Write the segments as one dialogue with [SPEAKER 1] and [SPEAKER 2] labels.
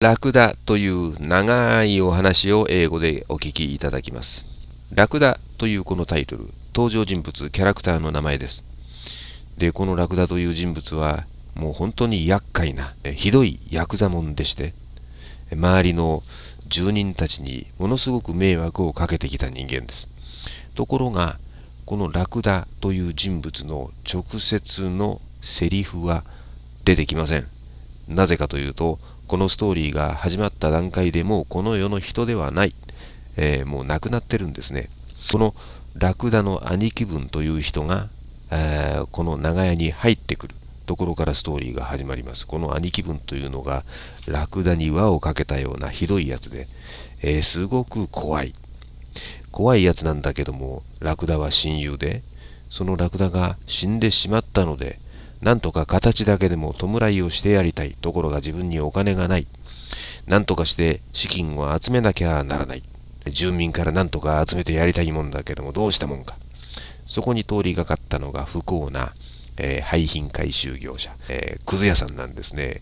[SPEAKER 1] ラクダという長いお話を英語でお聞きいただきます。ラクダというこのタイトル、登場人物、キャラクターの名前です。で、このラクダという人物は、もう本当に厄介な、ひどいヤクザ者でして、周りの住人たちにものすごく迷惑をかけてきた人間です。ところが、このラクダという人物の直接のセリフは出てきません。なぜかというと、このストーリーが始まった段階でもうこの世の人ではない、もう亡くなってるんですね。このラクダの兄貴分という人が、この長屋に入ってくるところからストーリーが始まります。この兄貴分というのがラクダに輪をかけたようなひどいやつで、すごく怖いやつなんだけども、ラクダは親友で、そのラクダが死んでしまったので、なんとか形だけでも弔いをしてやりたい。ところが自分にお金がない。なんとかして資金を集めなきゃならない。住民からなんとか集めてやりたいもんだけども、どうしたもんか。そこに通りがかったのが不幸な、廃品回収業者、くず屋さんなんですね。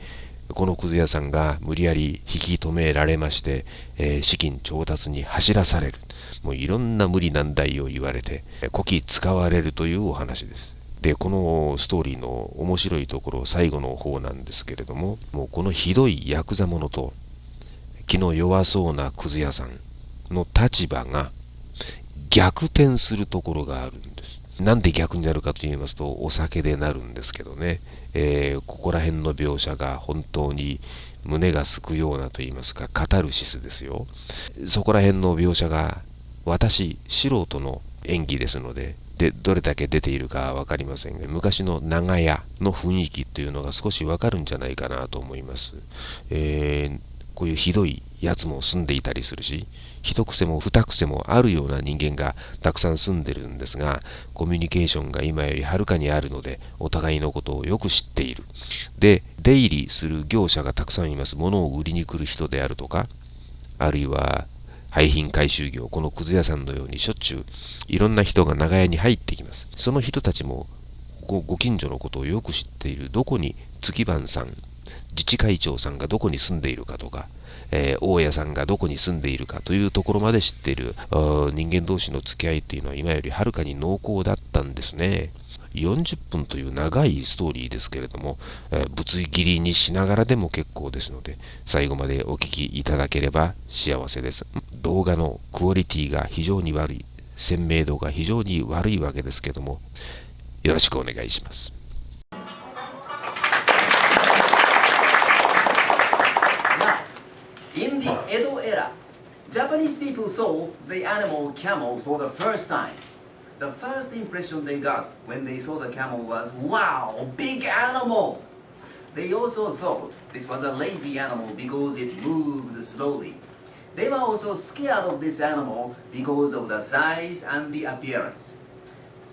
[SPEAKER 1] このくず屋さんが無理やり引き止められまして、資金調達に走らされる。もういろんな無理難題を言われて、こき使われるというお話です。で、このストーリーの面白いところ、最後の方なんですけれども、もうこのひどいヤクザ者と、気の弱そうなくず屋さんの立場が逆転するところがあるんです。なんで逆になるかと言いますと、お酒でなるんですけどね、ここら辺の描写が本当に胸がすくようなと言いますか、カタルシスですよ。そこら辺の描写が、私、素人の演技ですので、どれだけ出ているかわかりませんが、昔の長屋の雰囲気というのが少しわかるんじゃないかなと思います。こういうひどいやつも住んでいたりするし、一癖も二癖もあるような人間がたくさん住んでるんですが、コミュニケーションが今よりはるかにあるので、お互いのことをよく知っている。で、出入りする業者がたくさんいます。物を売りに来る人であるとか、あるいは廃品回収業、このくず屋さんのようにしょっちゅういろんな人が長屋に入ってきます。その人たちもご近所のことをよく知っている。どこに月番さん、自治会長さんがどこに住んでいるかとか、大家さんがどこに住んでいるかというところまで知っている。人間同士の付き合いっていうのは今よりはるかに濃厚だったんですね。40分という長いストーリーですけれども、ぶつ切りにしながらでも結構ですので、最後までお聞きいただければ幸せです。動画のクオリティが非常に悪い、鮮明度が非常に悪いわけですけども、よろしくお願いします。
[SPEAKER 2] In the Edo era, Japanese people saw the animal camel for the first time. The first impression they got when they saw the camel was, wow, big animal! They also thought this was a lazy animal because it moved slowly. They were also scared of this animal because of the size and the appearance.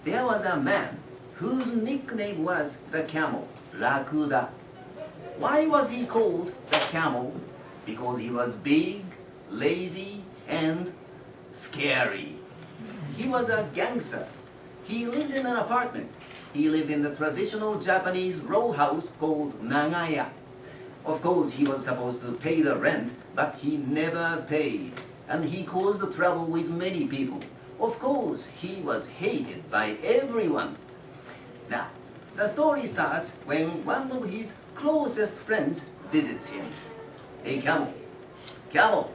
[SPEAKER 2] There was a man whose nickname was the camel, Rakuda. Why was he called the camel? Because he was big, lazy, and scary. He was a gangster. He lived in an apartment. He lived in the traditional Japanese row house called Nagaya. Of course, he was supposed to pay the rent, but he never paid. And he caused trouble with many people. Of course, he was hated by everyone. Now, the story starts when one of his closest friends visits him. Hey, Camel,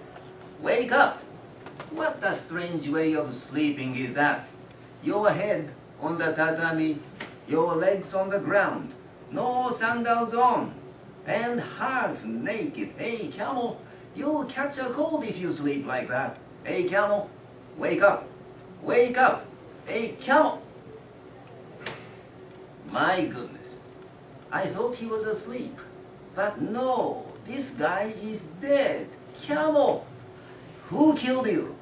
[SPEAKER 2] wake up! What a strange way of sleeping is that? Your head on the tatami, your legs on the ground, no sandals on, and half naked. Hey, Camel, you'll catch a cold if you sleep like that. Hey, Camel, wake up! Wake up! Hey, Camel! My goodness, I thought he was asleep, but no. This guy is dead. Camel! Who killed you?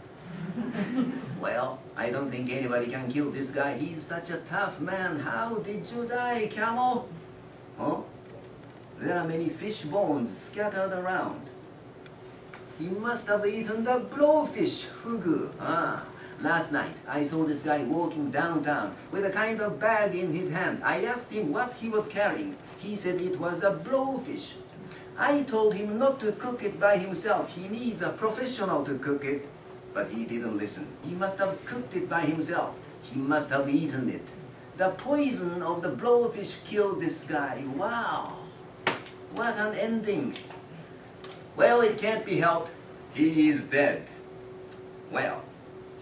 [SPEAKER 2] Well, I don't think anybody can kill this guy. He's such a tough man. How did you die, Camel? Huh? There are many fish bones scattered around. He must have eaten the blowfish, fugu. Last night, I saw this guy walking downtown with a kind of bag in his hand. I asked him what he was carrying. He said it was a blowfish. I told him not to cook it by himself. He needs a professional to cook it. But he didn't listen. He must have cooked it by himself. He must have eaten it. The poison of the blowfish killed this guy. Wow! What an ending. Well, it can't be helped. He is dead. Well,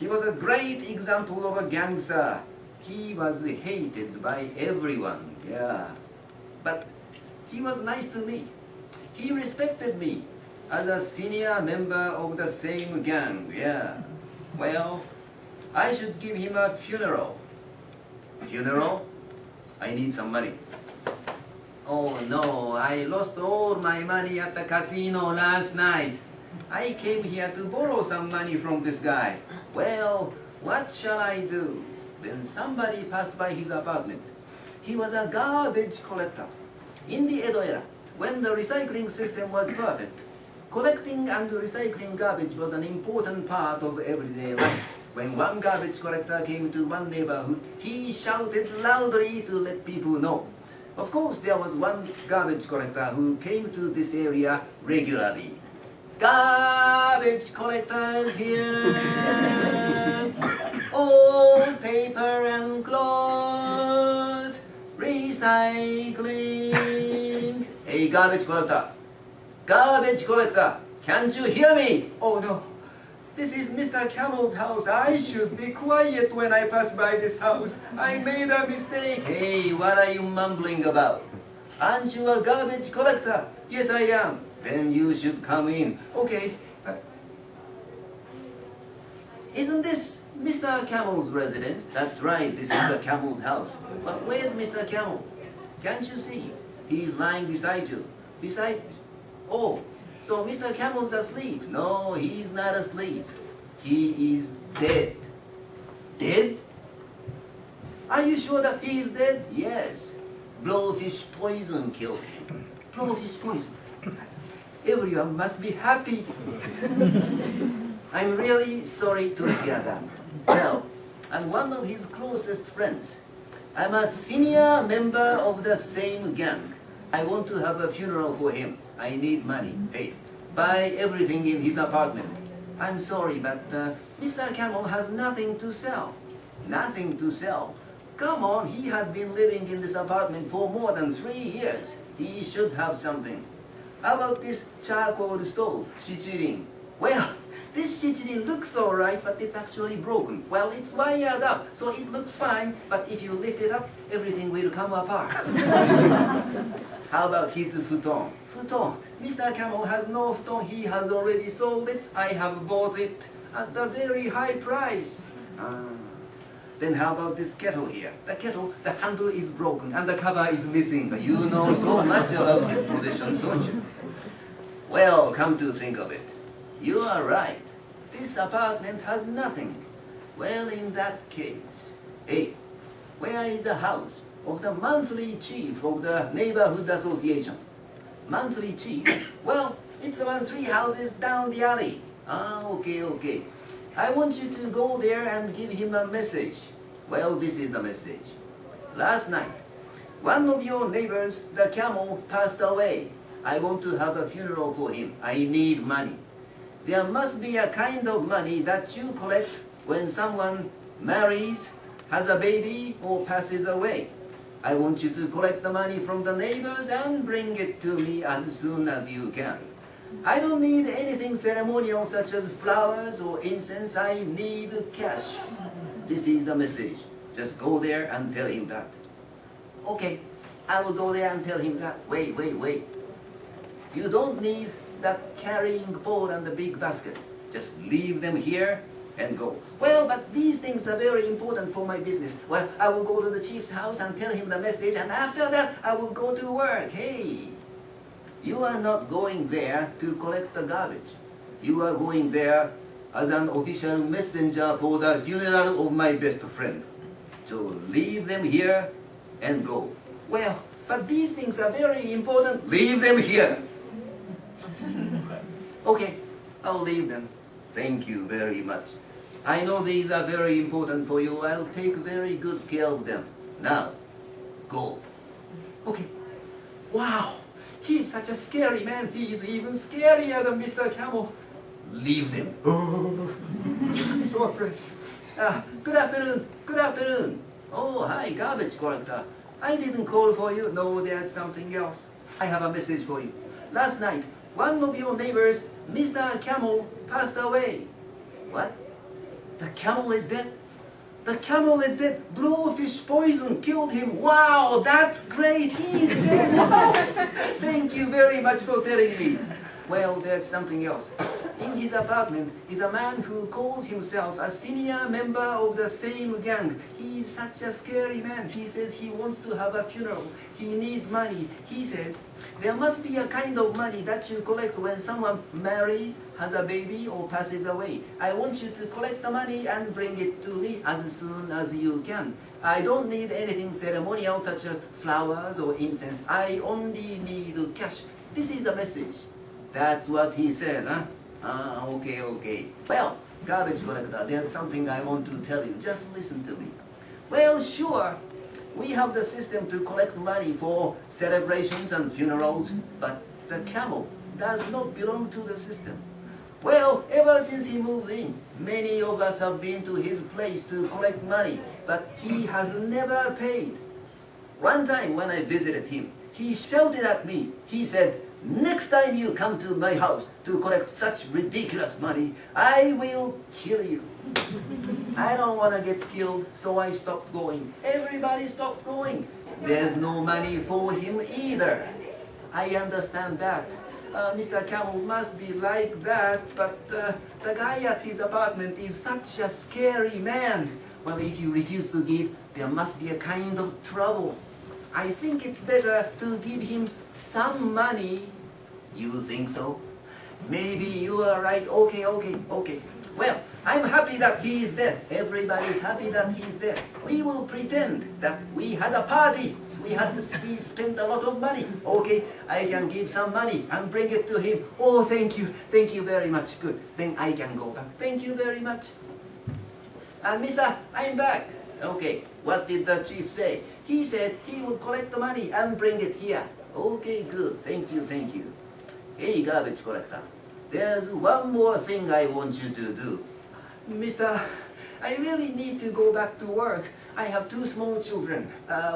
[SPEAKER 2] he was a great example of a gangster. He was hated by everyone. Yeah. But he was nice to me. He respected me as a senior member of the same gang. Yeah. Well, I should give him a funeral. Funeral? I need some money. Oh no, I lost all my money at the casino last night. I came here to borrow some money from this guy. Well, what shall I do? Then somebody passed by his apartment. He was a garbage collector. In the Edo era, when the recycling system was perfect, collecting and recycling garbage was an important part of everyday life. When one garbage collector came to one neighborhood, he shouted loudly to let people know. Of course, there was one garbage collector who came to this area regularly. Garbage collectors here, old paper and clothes, recycling. Hey, garbage collector, can't you hear me? Oh no, this is Mr. Camel's house. I should be quiet when I pass by this house. I made a mistake. Hey, what are you mumbling about? Aren't you a garbage collector? Yes, I am. Then you should come in. Okay. Isn't this Mr. Camel's residence? That's right, this is the Camel's house. But where's Mr. Camel? Can't you see? He's lying beside you. Oh, so Mr. Camel's asleep. No, he's not asleep. He is dead. Dead? Are you sure that he is dead? Yes. Blowfish poison killed him. Blowfish poison. Everyone must be happy. I'm really sorry to hear that. Well, I'm one of his closest friends. I'm a senior member of the same gang. I want to have a funeral for him. I need money. Hey, buy everything in his apartment. I'm sorry, but Mr. Camel has nothing to sell. Nothing to sell? Come on, he had been living in this apartment for more than 3 years. He should have something. How about this charcoal stove, shichirin? Well, this shichirin looks alright, but it's actually broken. Well, it's wired up, so it looks fine, but if you lift it up, everything will come apart. How about his futon? Futon. Mr. Camel has no futon. He has already sold it. I have bought it at a very high price. Then how about this kettle here? The kettle, the handle is broken and the cover is missing. You know so much about his possessions, don't you? Well, come to think of it, you are right. This apartment has nothing. Well, in that case, hey, where is the house of the monthly chief of the neighborhood association? Monthly chief? Well, it's about 3 houses down the alley. Okay. I want you to go there and give him a message. Well, this is the message. Last night, one of your neighbors, the camel, passed away. I want to have a funeral for him. I need money. There must be a kind of money that you collect when someone marries, has a baby, or passes away. I want you to collect the money from the neighbors and bring it to me as soon as you can. I don't need anything ceremonial such as flowers or incense. I need cash. This is the message. Just go there and tell him that. Okay, I will go there and tell him that. Wait. You don't need that carrying bowl and the big basket. Just leave them here and go. Well, but these things are very important for my business. Well, I will go to the chief's house and tell him the message, and after that, I will go to work. Hey, you are not going there to collect the garbage. You are going there as an official messenger for the funeral of my best friend. So leave them here and go. Well, but these things are very important. Leave them here. Okay, I'll leave them. Thank you very much. I know these are very important for you. I'll take very good care of them. Now, go. Okay. Wow, He's such a scary man. He is even scarier than Mr. Camel. Leave them. Oh, I'm so afraid. Good afternoon. Good afternoon. Oh, hi, garbage collector. I didn't call for you. No, there's something else. I have a message for you. Last night, one of your neighbors, Mr. Camel, passed away. What? The camel is dead? The camel is dead. Blowfish poison killed him. Wow, that's great. He's dead. Thank you very much for telling me. Well, there's something else. In his apartment is a man who calls himself a senior member of the same gang. He's such a scary man. He says he wants to have a funeral. He needs money. He says there must be a kind of money that you collect when someone marries, has a baby, or passes away. I want you to collect the money and bring it to me as soon as you can. I don't need anything ceremonial such as flowers or incense. I only need cash. This is a message. That's what he says, huh? Okay. Well, garbage collector, there's something I want to tell you. Just listen to me. Well, sure, we have the system to collect money for celebrations and funerals, but the camel does not belong to the system. Well, ever since he moved in, many of us have been to his place to collect money, but he has never paid. One time when I visited him, he shouted at me. He said, "Next time you come to my house to collect such ridiculous money, I will kill you." I don't want to get killed, so I stopped going. Everybody stopped going. There's no money for him either. I understand that. Mr. Camel must be like that, but the guy at his apartment is such a scary man. Well, if you refuse to give, there must be a kind of trouble. I think it's better to give him some money. You think so? Maybe you are right. Okay. Well, I'm happy that he is dead. Everybody's happy that he's dead. We will pretend that we had a party. We spent a lot of money. Okay, I can give some money and bring it to him. Oh, thank you very much. Good. Then I can go back. Thank you very much. Mister, I'm back. Okay, what did the chief say? He said he would collect the money and bring it here. Okay, good. Thank you. Hey, garbage collector, there's one more thing I want you to do. Mister, I really need to go back to work. I have 2 small children.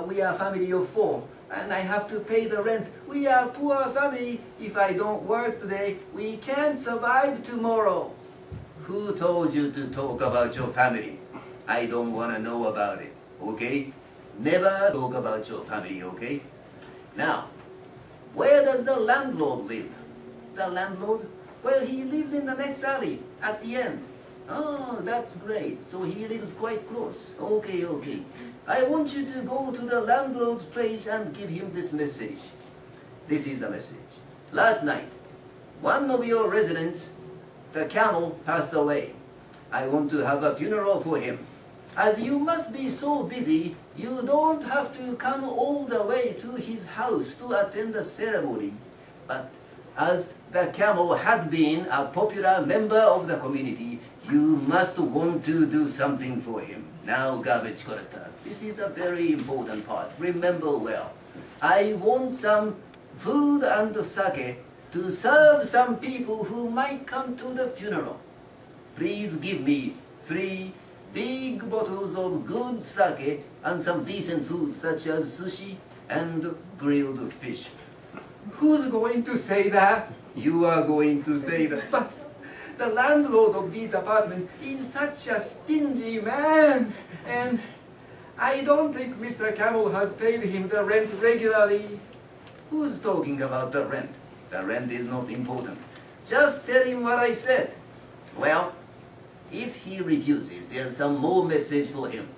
[SPEAKER 2] We are a family of 4, and I have to pay the rent. We are a poor family. If I don't work today, we can't survive tomorrow. Who told you to talk about your family? I don't want to know about it, okay? Never talk about your family, okay? Now, where does the landlord live? The landlord? Well, he lives in the next alley, at the end. Oh, that's great. So he lives quite close. Okay. I want you to go to the landlord's place and give him this message. This is the message. Last night, one of your residents, the camel, passed away. I want to have a funeral for him. As you must be so busy, you don't have to come all the way to his house to attend the ceremony. But as the camel had been a popular member of the community, you must want to do something for him. Now, garbage collector, this is a very important part. Remember well. I want some food and sake to serve some people who might come to the funeral. Please give me 3 big bottles of good sake and some decent food such as sushi and grilled fish. Who's going to say that? You are going to say that. But the landlord of these apartments is such a stingy man. And I don't think Mr. Camel has paid him the rent regularly. Who's talking about the rent? The rent is not important. Just tell him what I said. Well, if he refuses, there's some more message for him.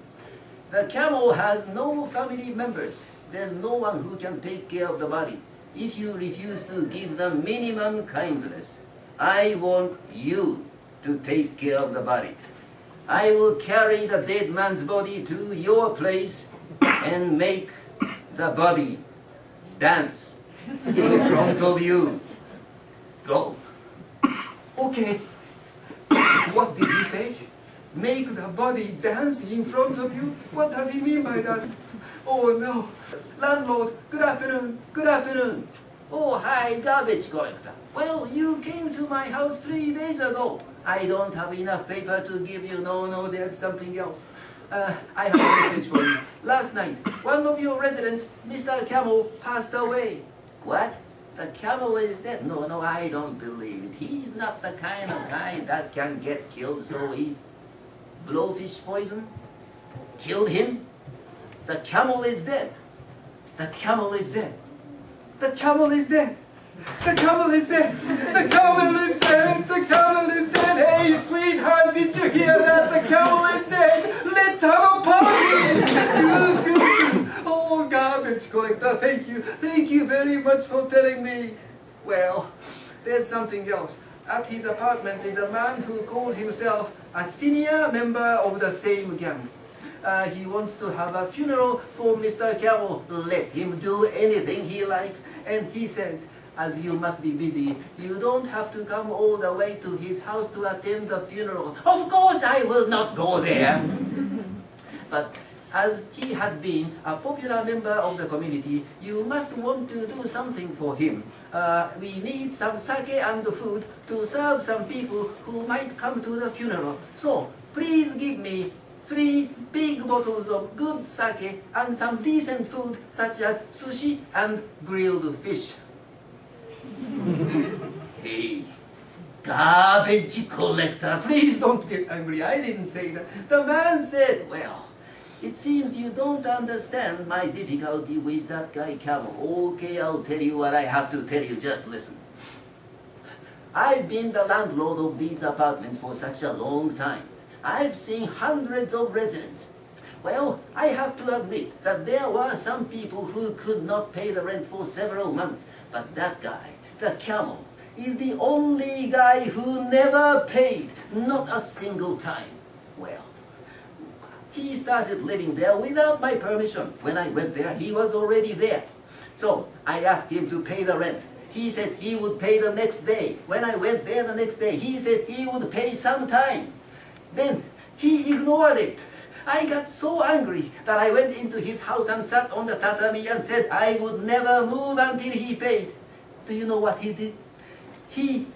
[SPEAKER 2] The camel has no family members. There's no one who can take care of the body. If you refuse to give the minimum kindness, I want you to take care of the body. I will carry the dead man's body to your place and make the body dance in front of you. Go. Okay. What did he say? Make the body dance in front of you? What does he mean by that? Oh no. Landlord, good afternoon. Oh, hi, garbage collector. Well, you came to my house 3 days ago. I don't have enough paper to give you. No, there's something else. I have a message for you. Last night, one of your residents, Mr. Camel, passed away. What? The camel is dead? No, I don't believe it. He's not the kind of guy that can get killed, so he's blowfish poison? Killed him? The camel is dead. The camel is dead. The camel is dead. The camel is dead. The camel is dead. The camel is dead. Hey, sweetheart, did you hear that? The camel is dead. Let's have a party. Oh, garbage collector, thank you. Thank you very much for telling me. Well, there's something else. At his apartment is a man who calls himself a senior member of the same gang. He wants to have a funeral for Mr. Camel. Let him do anything he likes. And he says, as you must be busy, you don't have to come all the way to his house to attend the funeral. Of course I will not go there. But as he had been a popular member of the community, you must want to do something for him. We need some sake and food to serve some people who might come to the funeral. So please give me 3 big bottles of good sake and some decent food such as sushi and grilled fish. Hey, garbage collector, please don't get angry. I didn't say that. The man said, well, it seems you don't understand my difficulty with that guy Camel. Okay, I'll tell you what I have to tell you. Just listen. I've been the landlord of these apartments for such a long time. I've seen hundreds of residents. Well, I have to admit that there were some people who could not pay the rent for several months. But that guy, the Camel, is the only guy who never paid, not a single time. Well, he started living there without my permission. When I went there, he was already there. So I asked him to pay the rent. He said he would pay the next day. When I went there the next day, he said he would pay sometime. Then he ignored it. I got so angry that I went into his house and sat on the tatami and said I would never move until he paid. Do you know what he did? He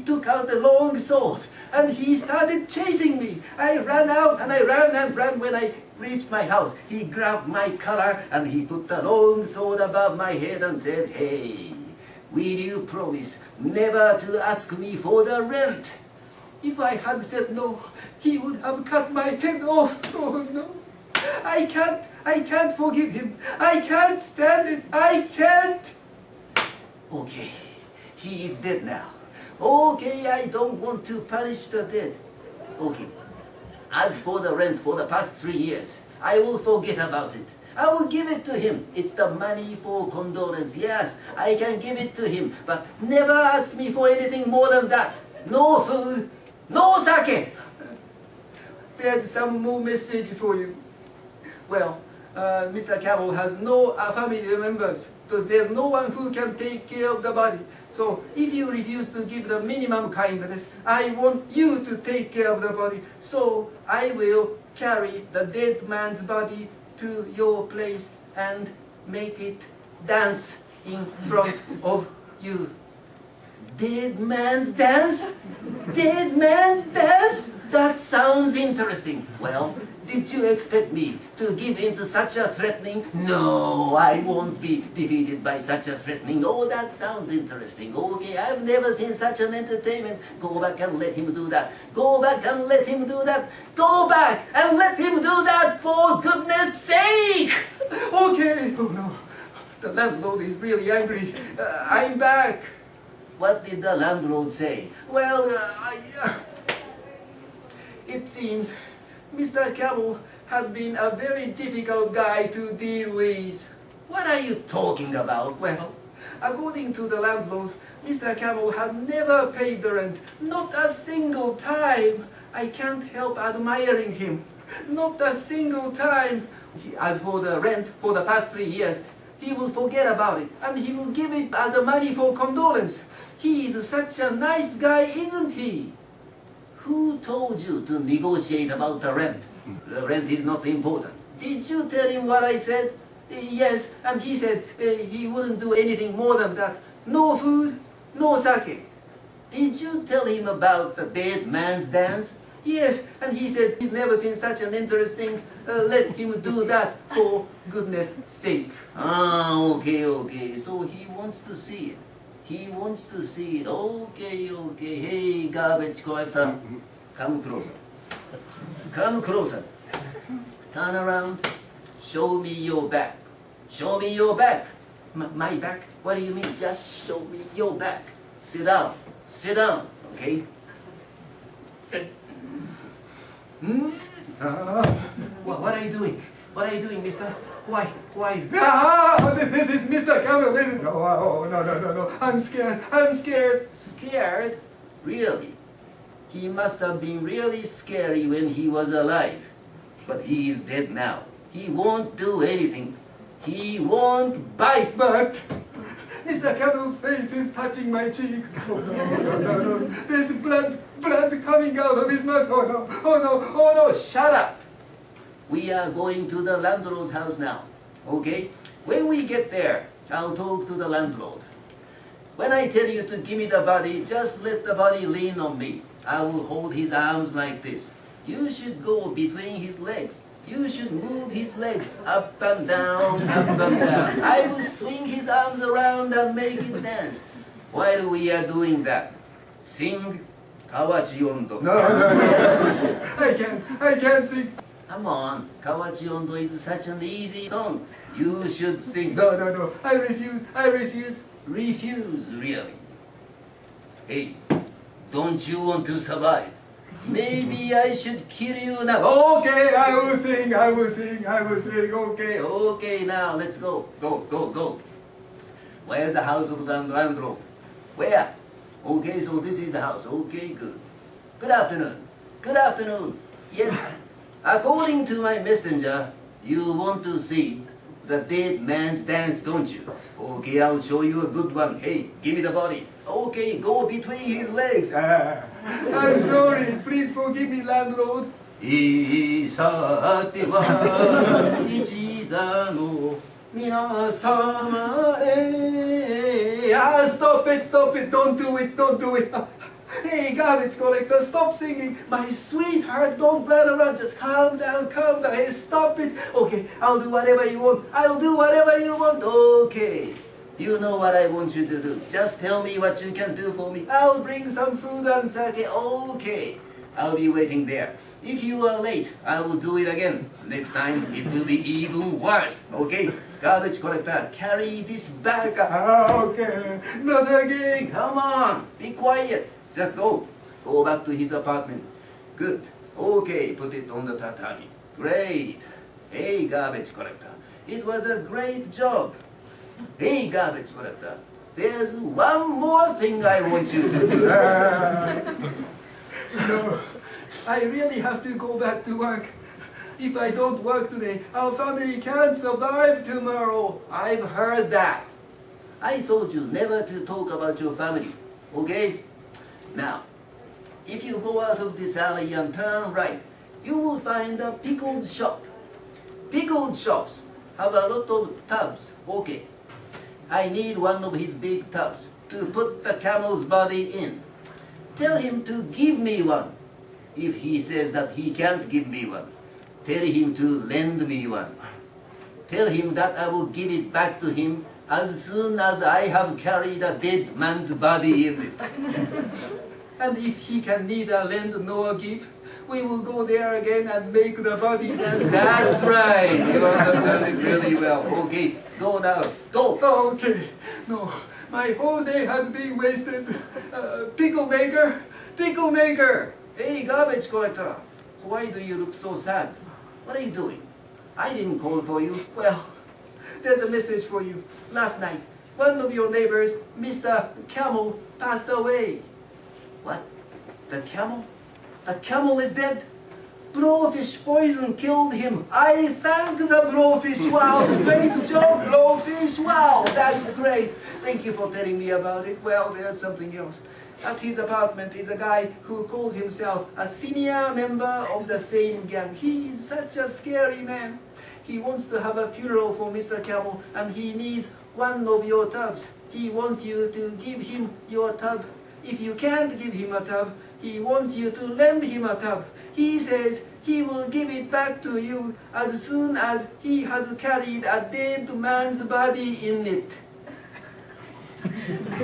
[SPEAKER 2] took out a long sword and he started chasing me. I ran out and I ran and ran. When I reached my house, he grabbed my collar and he put the long sword above my head and said, hey, will you promise never to ask me for the rent? If I had said no, he would have cut my head off. Oh no, I can't forgive him. I can't stand it. I can't. Okay, he is dead now. Okay, I don't want to punish the dead. Okay, as for the rent for the past 3 years, I will forget about it. I will give it to him. It's the money for condolence. Yes, I can give it to him, but never ask me for anything more than that. No food, no sake. There's some more message for you. Well, Mr. Camel has no family members because there's no one who can take care of the body. So if you refuse to give the minimum kindness, I want you to take care of the body. So I will carry the dead man's body to your place and make it dance in front of you. Dead man's dance? Dead man's dance? That sounds interesting. Well, did you expect me to give in to such a threatening? No, I won't be defeated by such a threatening. Oh, that sounds interesting. Okay, I've never seen such an entertainment. Go back and let him do that. Go back and let him do that. Go back and let him do that for goodness sake! Okay. Oh no, the landlord is really angry. I'm back. What did the landlord say? Well, it seems Mr. Camel has been a very difficult guy to deal with. What are you talking about? Well, according to the landlord, Mr. Camel had never paid the rent, not a single time. I can't help admiring him. Not a single time. As for the rent for the past 3 years, he will forget about it and he will give it as a money for condolence. He is such a nice guy, isn't he? Who told you to negotiate about the rent? The rent is not important. Did you tell him what I said? Yes, and he said he wouldn't do anything more than that. No food, no sake. Did you tell him about the dead man's dance? Yes, and he said he's never seen such an interesting. Let him do that for goodness sake. Ah, okay. So he wants to see it. He wants to see it. Okay. Hey, garbage collector, come closer. Come closer. Turn around. Show me your back. Show me your back. My back? What do you mean? Just show me your back. Sit down. Sit down. Okay? What are you doing? What are you doing, mister? Why?
[SPEAKER 3] This is Mr. Camel. No. I'm scared.
[SPEAKER 2] Scared? Really? He must have been really scary when he was alive. But he is dead now. He won't do anything. He won't bite.
[SPEAKER 3] But Mr. Camel's face is touching my cheek. No. There's blood coming out of his mouth. Oh no.
[SPEAKER 2] Shut up! We are going to the landlord's house now. Okay? When we get there, I'll talk to the landlord. When I tell you to give me the body, just let the body lean on me. I will hold his arms like this. You should go between his legs. You should move his legs up and down, up and down. I will swing his arms around and make it dance. While we are doing that, sing Kawachi Ondo.
[SPEAKER 3] No. I can't sing.
[SPEAKER 2] Come on, Kawachi Ondo is such an easy song. You should sing.
[SPEAKER 3] No. I refuse.
[SPEAKER 2] Refuse, really? Hey, don't you want to survive? Maybe I should kill you now.
[SPEAKER 3] Okay, I will sing. Okay.
[SPEAKER 2] Okay, now let's go. Go. Where's the house of the landlord? Where? Okay, so this is the house. Okay, good. Good afternoon. Yes, according to my messenger, you want to see the dead man's dance, don't you? Okay, I'll show you a good one. Hey, give me the body. Okay, go between his legs.
[SPEAKER 3] I'm sorry. Please forgive me, landlord.
[SPEAKER 2] さては一座の皆様へ
[SPEAKER 3] Stop it. Don't do it. Hey, garbage collector, stop singing.
[SPEAKER 2] My sweetheart, don't run around. Just calm down. Hey, stop it. Okay, I'll do whatever you want. Okay. You know what I want you to do. Just tell me what you can do for me. I'll bring some food and sake. Okay. I'll be waiting there. If you are late, I will do it again. Next time, it will be even worse. Okay? Garbage collector, carry this bag.
[SPEAKER 3] Okay. Not again.
[SPEAKER 2] Come on. Be quiet. Just go. Go back to his apartment. Good. Okay, put it on the tatami. Great. Hey, garbage collector. It was a great job. Hey, garbage collector. There's one more thing I want you to do.
[SPEAKER 3] No, I really have to go back to work. If I don't work today, our family can't survive tomorrow.
[SPEAKER 2] I've heard that. I told you never to talk about your family. Okay? Now, if you go out of this alley and turn right, you will find a pickled shop. Pickled shops have a lot of tubs. Okay. I need one of his big tubs to put the camel's body in. Tell him to give me one. If he says that he can't give me one, tell him to lend me one. Tell him that I will give it back to him as soon as I have carried a dead man's body in it.
[SPEAKER 3] And if he can neither lend nor give, we will go there again and make the body dance.
[SPEAKER 2] That's right. You understand it really well. Okay, go now. Go.
[SPEAKER 3] Okay. No, my whole day has been wasted. Pickle maker.
[SPEAKER 2] Hey, garbage collector. Why do you look so sad? What are you doing? I didn't call for you.
[SPEAKER 3] Well, there's a message for you. Last night, one of your neighbors, Mr. Camel, passed away.
[SPEAKER 2] What? The camel? The camel is dead? Blowfish poison killed him. I thank the blowfish. Wow, great job, blowfish. Wow, that's great. Thank you for telling me about it. Well, there's something else. At his apartment is a guy who calls himself a senior member of the same gang. He is such a scary man. He wants to have a funeral for Mr. Camel, and he needs one of your tubs. He wants you to give him your tub. If you can't give him a tub, he wants you to lend him a tub. He says he will give it back to you as soon as he has carried a dead man's body in it.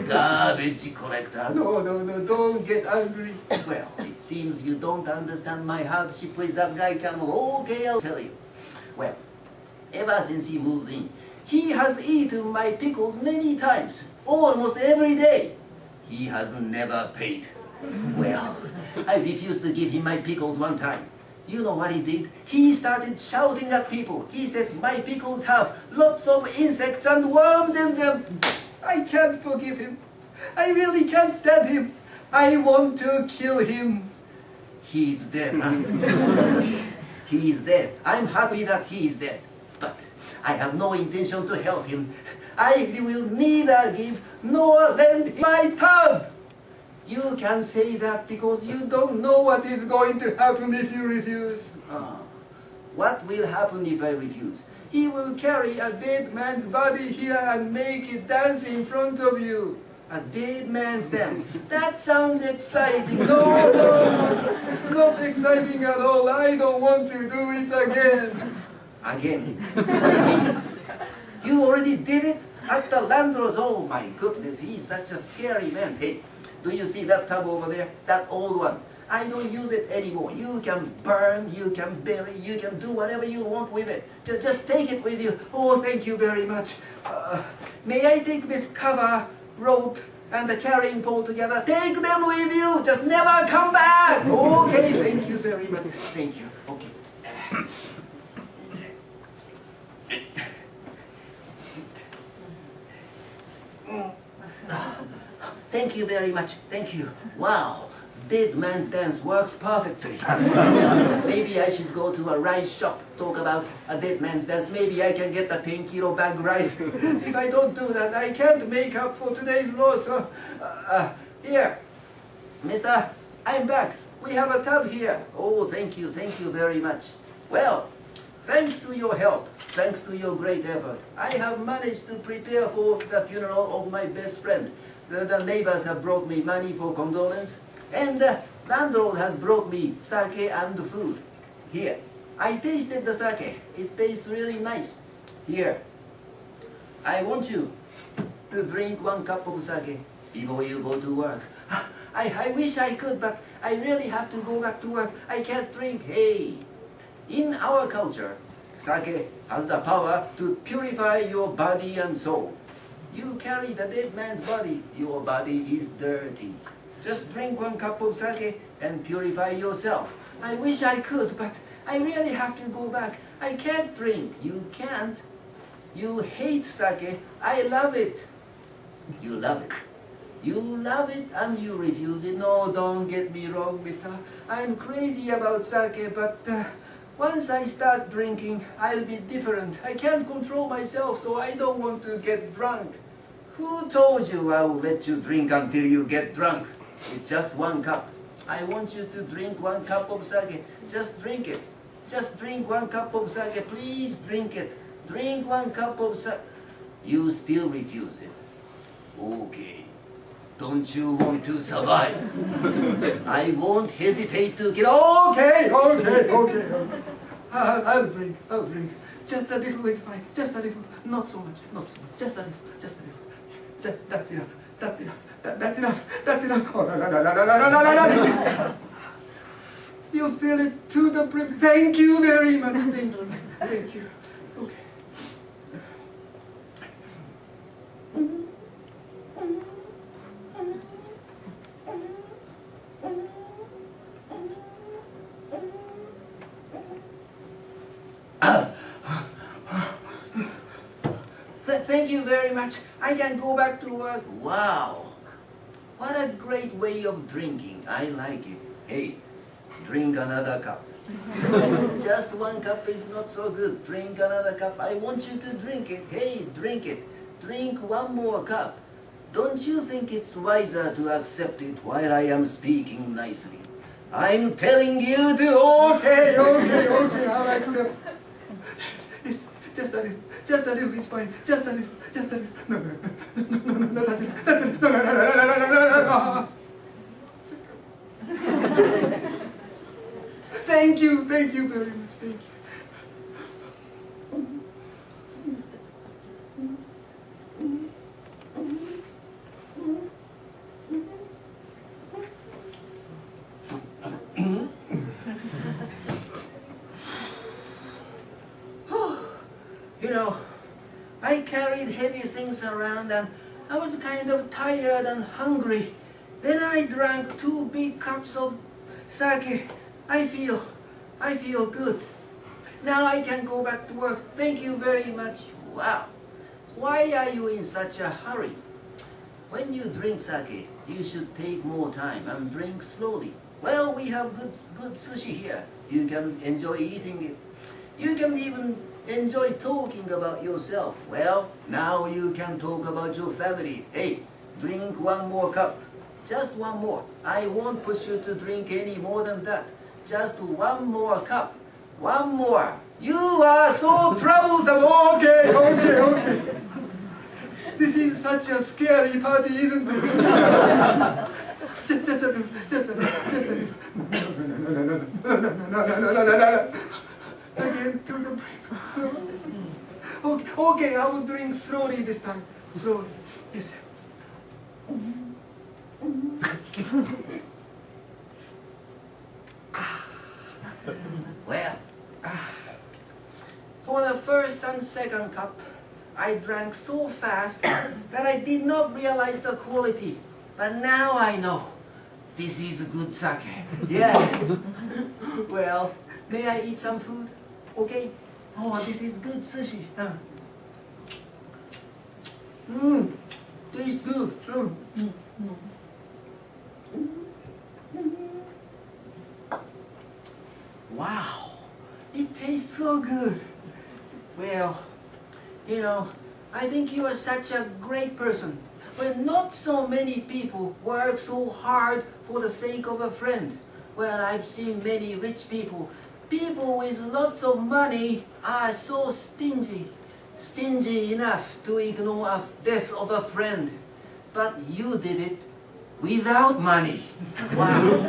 [SPEAKER 2] Garbage collector.
[SPEAKER 3] No, don't get angry.
[SPEAKER 2] Well, it seems you don't understand my hardship with that guy Camel. Okay, I'll tell you. Well, ever since he moved in, he has eaten my pickles many times, almost every day. He has never paid. Well, I refused to give him my pickles one time. You know what he did? He started shouting at people. He said, my pickles have lots of insects and worms in them. I can't forgive him. I really can't stand him. I want to kill him. He's dead, huh? He's dead. I'm happy that he's dead. But I have no intention to help him. I will neither give nor lend my tub. You can say that because you don't know what is going to happen if you refuse. What will happen if I refuse? He will carry a dead man's body here and make it dance in front of you. A dead man's dance. That sounds exciting. No, not exciting at all. I don't want to do it again. Again? You already did it at the Landros. Oh my goodness, he's such a scary man. Hey, do you see that tub over there? That old one. I don't use it anymore. You can burn, you can bury, you can do whatever you want with it. Just take it with you. Oh, thank you very much. May I take this cover, rope, and the carrying pole together? Take them with you. Just never come back. Okay, thank you very much. Thank you. Okay. Thank you very much. Thank you. Wow. Dead man's dance works perfectly. Maybe I should go to a rice shop, talk about a dead man's dance. Maybe I can get a 10-kilo bag rice. If I don't do that, I can't make up for today's loss. Here, mister, I'm back. We have a tub here. Oh, thank you very much. Well, thanks to your help, thanks to your great effort, I have managed to prepare for the funeral of my best friend. The neighbors have brought me money for condolence. And the landlord has brought me sake and food. Here, I tasted the sake. It tastes really nice. Here, I want you to drink 1 cup of sake before you go to work. I wish I could, but I really have to go back to work. I can't drink. Hey, in our culture, sake has the power to purify your body and soul. You carry the dead man's body. Your body is dirty. Just drink 1 cup of sake and purify yourself. I wish I could, but I really have to go back. I can't drink. You can't. You hate sake. I love it. You love it. You love it and you refuse it. No, don't get me wrong, mister. I'm crazy about sake, but once I start drinking, I'll be different. I can't control myself, so I don't want to get drunk. Who told you I will let you drink until you get drunk? With just 1 cup. I want you to drink 1 cup of sake. Just drink it. Just drink 1 cup of sake. Please drink it. Drink 1 cup of sake. You still refuse it. Okay. Don't you want to survive? I won't hesitate to get...
[SPEAKER 3] Okay. I'll drink. Just a little is fine. Just a little. Not so much. Just a little. That's enough. That's enough. Oh, no. You fill it to the brim. Thank you very much. Thank you. Okay.
[SPEAKER 2] Thank you very much. I can go back to work. Wow. What a great way of drinking. I like it. Hey, drink another cup. Just 1 cup is not so good. Drink another cup. I want you to drink it. Hey, drink it. Drink 1 more cup. Don't you think it's wiser to accept it while I am speaking nicely? I'm telling you to...
[SPEAKER 3] Okay, I'll accept. Yes, just a little is fine, just a little, no, that's enough, no, no. Thank you very much, thank you.
[SPEAKER 2] You know, I carried heavy things around and I was kind of tired and hungry. Then I drank 2 big cups of sake. I feel good. Now I can go back to work. Thank you very much. Wow. Why are you in such a hurry? When you drink sake, you should take more time and drink slowly. Well, we have good sushi here. You can enjoy eating it. You can even enjoy talking about yourself. Well, now you can talk about your family. Hey, drink 1 more cup. Just 1 more. I won't push you to drink any more than that. Just 1 more cup. 1 more. You are so troublesome.
[SPEAKER 3] Okay. This is such a scary party, isn't it? Just a little. No. Again, to the brain. Okay, I will drink slowly this time. Slowly. Yes, sir.
[SPEAKER 2] Well, for the first and second cup, I drank so fast that I did not realize the quality. But now I know. This is good sake. Yes. Well, may I eat some food? Okay. Oh, this is good sushi. Tastes good. Wow, it tastes so good. Well, you know, I think you are such a great person. When not so many people work so hard for the sake of a friend. Well, I've seen many rich people. People with lots of money are so stingy enough to ignore a death of a friend. But you did it without money. Wow.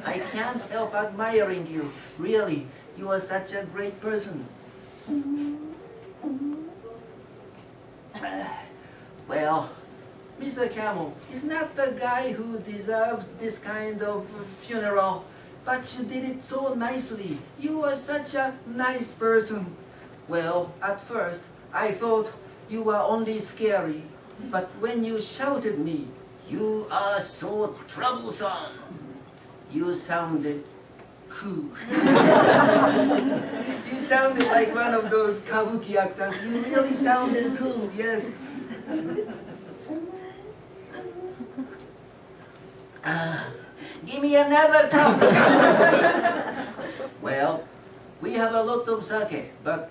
[SPEAKER 2] I can't help admiring you. Really, you are such a great person. Well, Mr. Camel is not the guy who deserves this kind of funeral, but you did it so nicely. You are such a nice person. Well, at first, I thought you were only scary, but when you shouted me, "You are so troublesome," you sounded cool. You sounded like one of those kabuki actors. You really sounded cool, yes. Give me another cup. Well, we have a lot of sake, but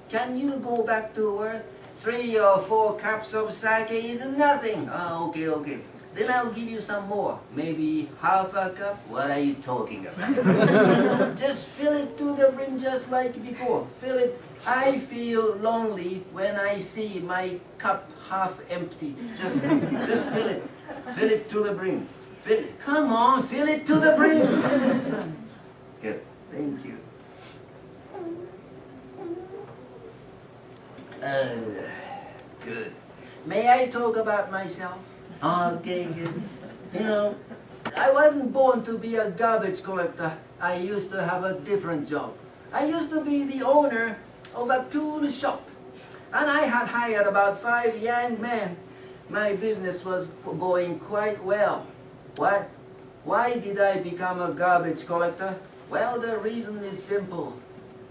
[SPEAKER 2] can you go back to work? 3 or 4 cups of sake is nothing. Okay. Then I'll give you some more. Maybe half a cup? What are you talking about? Just fill it to the brim just like before. Fill it. I feel lonely when I see my cup half empty. Just fill it. Fill it to the brim. Fill it. Come on, fill it to the brim. Good. Thank you. Good. May I talk about myself? Okay, good. You know, I wasn't born to be a garbage collector. I used to have a different job. I used to be the owner of a tool shop. And I had hired about 5 young men. My business was going quite well. What? Why did I become a garbage collector? Well, the reason is simple.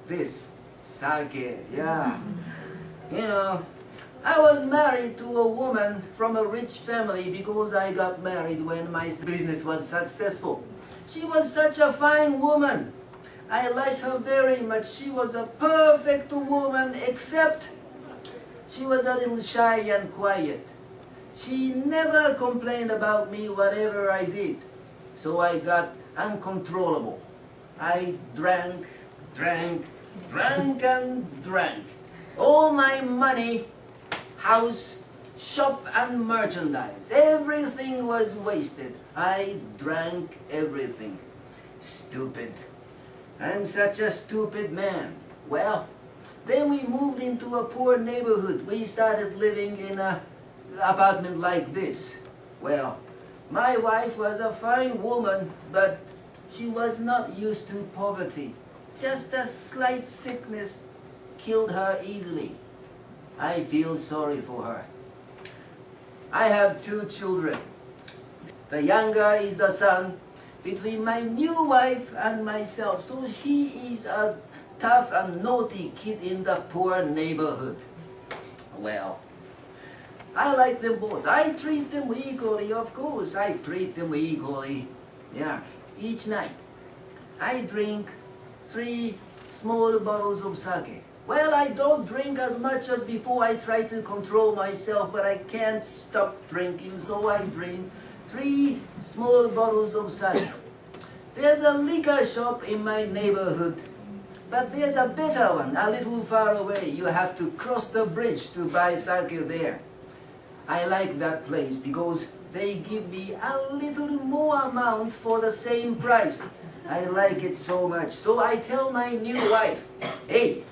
[SPEAKER 2] This. Sake, yeah. You know, I was married to a woman from a rich family because I got married when my business was successful. She was such a fine woman. I liked her very much. She was a perfect woman, except she was a little shy and quiet. She never complained about me whatever I did. So I got uncontrollable. I drank Drank and drank. All my money, house, shop and merchandise, everything was wasted. I drank everything. Stupid. I'm such a stupid man. Well, then we moved into a poor neighborhood. We started living in an apartment like this. Well, my wife was a fine woman, but she was not used to poverty. Just a slight sickness killed her easily. I feel sorry for her. I have 2 children. The younger is the son between my new wife and myself, so he is a tough and naughty kid in the poor neighborhood. Well, I like them both. I treat them equally, of course. I treat them equally. Yeah. Each night, I drink 3 small bottles of sake. Well, I don't drink as much as before. I try to control myself, but I can't stop drinking, so I drink 3 small bottles of sake. There's a liquor shop in my neighborhood, but there's a better one a little far away. You have to cross the bridge to buy sake there. I like that place because they give me a little more amount for the same price. I like it so much. So I tell my new wife, hey,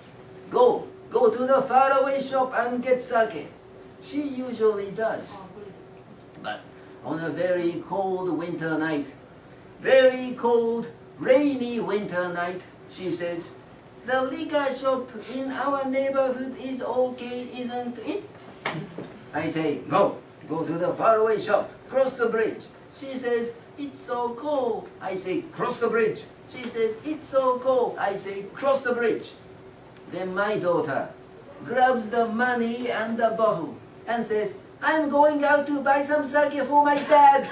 [SPEAKER 2] go to the faraway shop and get sake. She usually does. But on a very cold winter night, very cold, rainy winter night, she says, the liquor shop in our neighborhood is okay, isn't it? I say, no, go to the faraway shop, cross the bridge. She says, it's so cold. I say, cross the bridge. She says, it's so cold. I say, cross the bridge. Then my daughter grabs the money and the bottle and says, I'm going out to buy some sake for my dad.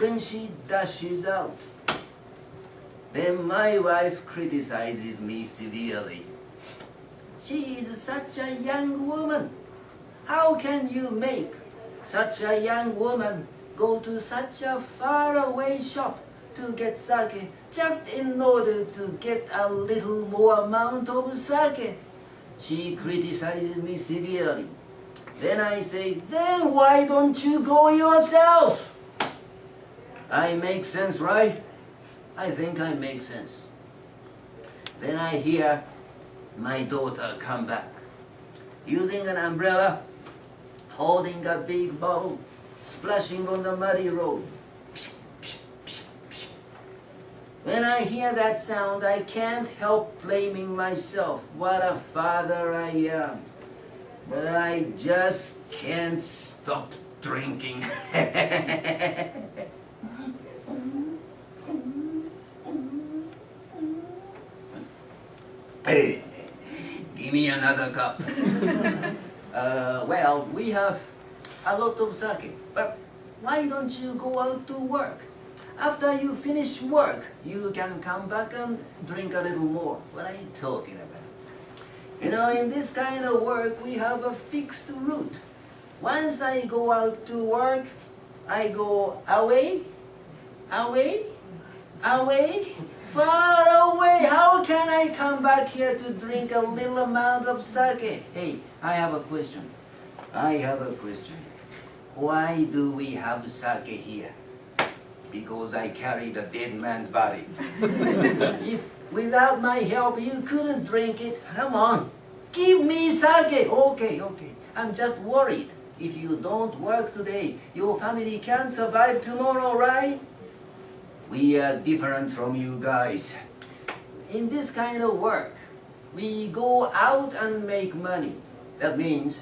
[SPEAKER 2] Then she dashes out. Then my wife criticizes me severely. She is such a young woman. How can you make such a young woman go to such a faraway shop to get sake just in order to get a little more amount of sake? She criticizes me severely. Then I say, then why don't you go yourself? I make sense, right? I think I make sense. Then I hear my daughter come back, using an umbrella, holding a big bottle, splashing on the muddy road. When I hear that sound, I can't help blaming myself. What a father I am. But I just can't stop drinking. Hey, give me another cup. Well, we have a lot of sake, but why don't you go out to work? After you finish work, you can come back and drink a little more. What are you talking about? You know, in this kind of work, we have a fixed route. Once I go out to work, I go away, away, away, far away. How can I come back here to drink a little amount of sake? Hey, I have a question. Why do we have sake here? Because I carry the dead man's body. If without my help you couldn't drink it, come on, give me sake. Okay. I'm just worried. If you don't work today, your family can't survive tomorrow, right? We are different from you guys. In this kind of work, we go out and make money. That means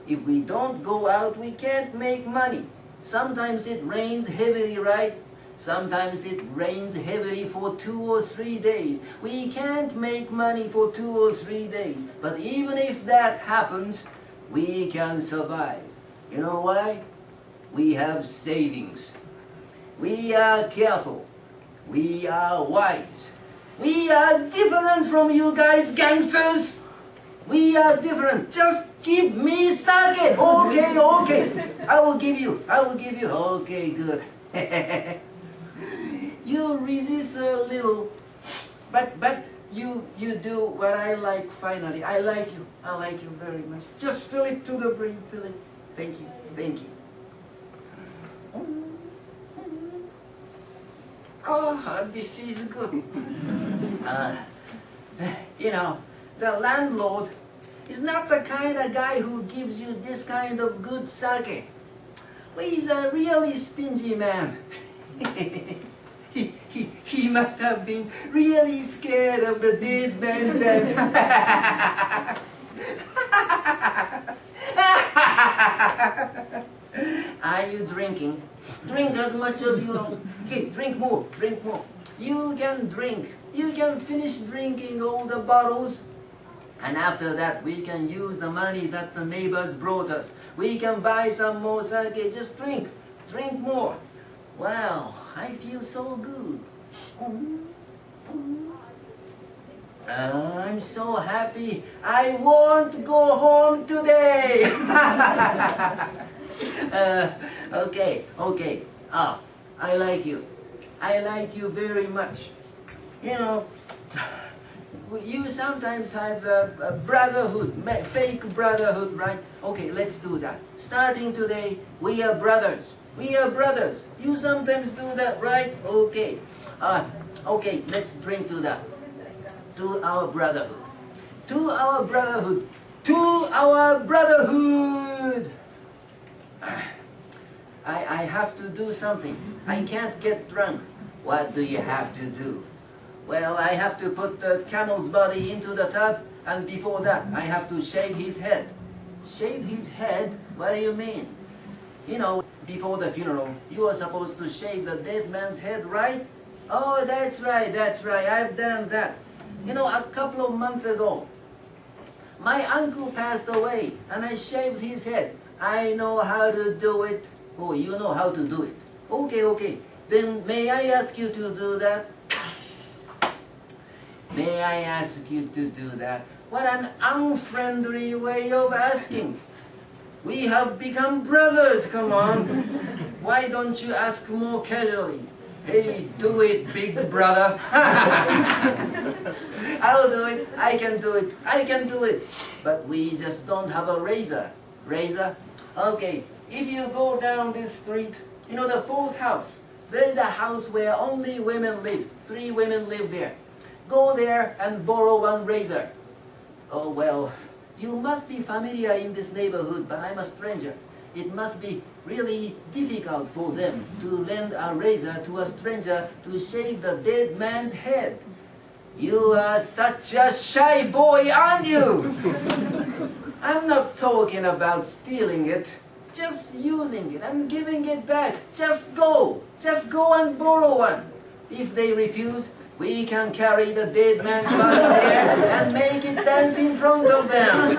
[SPEAKER 2] if we don't go out, we can't make money. Sometimes it rains heavily, right? Sometimes it rains heavily for 2 or 3 days. We can't make money for 2 or 3 days. But even if that happens, we can survive. You know why? We have savings. We are careful. We are wise. We are different from you guys, gangsters. We are different. Just give me sake. Okay. I will give you. Okay, good. You resist a little, but you do what I like finally. I like you. I like you very much. Just fill it to the brim. Fill it. Thank you. Thank you. Oh, this is good. You know, the landlord is not the kind of guy who gives you this kind of good sake. He's a really stingy man. He must have been really scared of the dead man's dance. Are you drinking? Drink as much as you want. Okay, drink more, drink more. You can drink. You can finish drinking all the bottles. And after that, we can use the money that the neighbors brought us. We can buy some more sake. Just drink. Drink more. Wow, I feel so good. I'm so happy. I won't go home today. Okay. Oh, I like you. I like you very much. You know, you sometimes have the brotherhood, fake brotherhood, right? Okay, let's do that. Starting today, we are brothers. We are brothers. You sometimes do that, right? Okay. Okay, let's drink to that. To our brotherhood. To our brotherhood. To our brotherhood. I have to do something. I can't get drunk. What do you have to do? Well, I have to put the camel's body into the tub, and before that, I have to shave his head. Shave his head? What do you mean? You know, before the funeral, you are supposed to shave the dead man's head, right? Oh, that's right, I've done that. You know, a couple of months ago, my uncle passed away, and I shaved his head. I know how to do it. Oh, you know how to do it. Okay. Then may I ask you to do that? May I ask you to do that? What an unfriendly way of asking. We have become brothers, come on. Why don't you ask more casually? Hey, do it, big brother. I'll do it. I can do it. But we just don't have a razor. Razor? Okay, if you go down this street, you know the fourth house. There is a house where only women live. 3 women live there. Go there and borrow one razor. Oh, well, you must be familiar in this neighborhood, but I'm a stranger. It must be really difficult for them to lend a razor to a stranger to shave the dead man's head. You are such a shy boy, aren't you? I'm not talking about stealing it, just using it and giving it back. Just go and borrow one. If they refuse, we can carry the dead man's body there and make it dance in front of them.